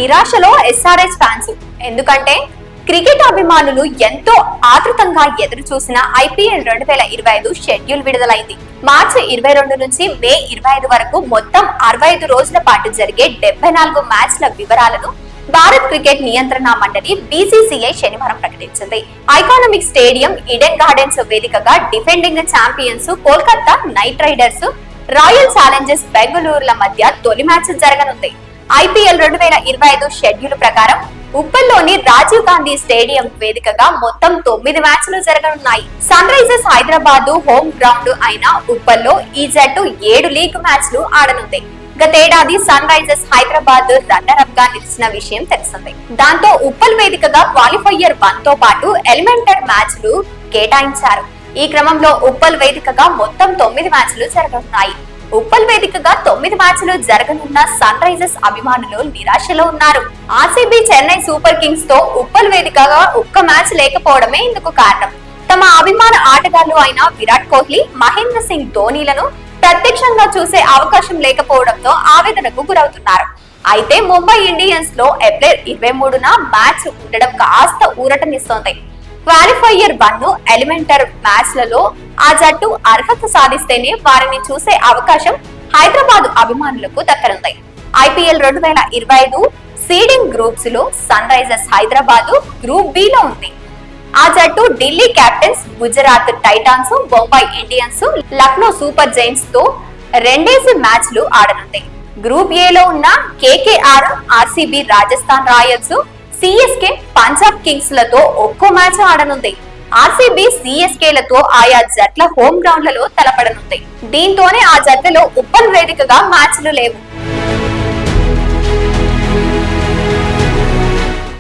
నిరాశలో SRH fans. ఎందుకంటే cricket అభిమానులు ఎంతో ఆతృతంగా ఎదురు చూసిన ఐపీఎల్ 2025 షెడ్యూల్ విడుదలైంది. మార్చి 22 నుంచి మే 25 వరకు మొత్తం 65 రోజుల పాటు జరిగే 74 మ్యాచ్ల వివరాలను భారత్ క్రికెట్ నియంత్రణ మండలి బీసీసీఐ శనివారం ప్రకటించింది. ఐకానమిక్ స్టేడియం ఈడెన్ గార్డెన్స్ వేదికగా defending champions Kolkata Knight Riders Royal Challengers బెంగళూరుల మధ్య తొలి మ్యాచ్ జరగనుంది. ఐపీఎల్ 2025 షెడ్యూల్ ప్రకారం ఉప్పల్లోని రాజీవ్ గాంధీ స్టేడియం వేదికగా మొత్తం 9 మ్యాచ్లు జరగనున్నాయి. Sunrisers Hyderabad home ground అయిన ఉప్పల్లో ఈ జట్టు 7 లీగ్ మ్యాచ్లు ఆడనుంది. గతేడాది Sunrisers Hyderabad runner up గా నిలిచిన విషయం తెలిసిందే. దాంతో ఉప్పల్ వేదికగా క్వాలిఫైయర్ 1 తో పాటు ఎలిమెంటర్ మ్యాచ్లు కేటాయించారు. ఈ క్రమంలో ఉప్పల్ వేదికగా మొత్తం 9 మ్యాచ్లు జరగనున్నాయి. ఉప్పల్ వేదికగా 9 మ్యాచ్లు జరగనున్న సన్ రైజర్స్ అభిమానులు నిరాశలో ఉన్నారు. ఆర్సీబీ చెన్నై సూపర్ కింగ్స్ తో ఉప్పల్ వేదికగా ఒక్క మ్యాచ్ లేకపోవడమే ఇందుకు కారణం. తమ అభిమాన ఆటగాళ్లు అయిన విరాట్ కోహ్లీ, మహేంద్ర సింగ్ ధోనీలను ప్రత్యక్షంగా చూసే అవకాశం లేకపోవడంతో ఆవేదనకు గురవుతున్నారు. అయితే ముంబై ఇండియన్స్ లో ఏప్రిల్ 23న మ్యాచ్ ఉండడం కాస్త ఊరటనిస్తోంది. క్వాలిఫైయర్ 1 ఎలిమెంటర్ మ్యాచ్లలో ఆ జట్టు అర్హత సాధిస్తేనే వారిని చూసే అవకాశం హైదరాబాద్ అభిమానులకు దక్కనుంది. ఐపీఎల్ 2025 సీడింగ్ గ్రూప్స్ లో Sunrisers Hyderabad group B లో ఉంది. ఆ జట్టు Delhi Capitals, Gujarat Titans, Mumbai Indians, Lucknow Super Giants తో రెండేసి మ్యాచ్లు ఆడనుంది. గ్రూప్ ఏ లో ఉన్న KKR, RCB, Rajasthan Royals, CSK, Punjab Kings లతో ఒక్కో మ్యాచ్ ఆడనుంది. ఆర్సీబీ, సిఎస్కే లతో ఆయా జట్ల హోమ్ గ్రౌండ్లలో తలపడనుంది. దీంతోనే ఆ జట్లలో ఉప్పల్ వేదికగా మ్యాచ్లు లేవు.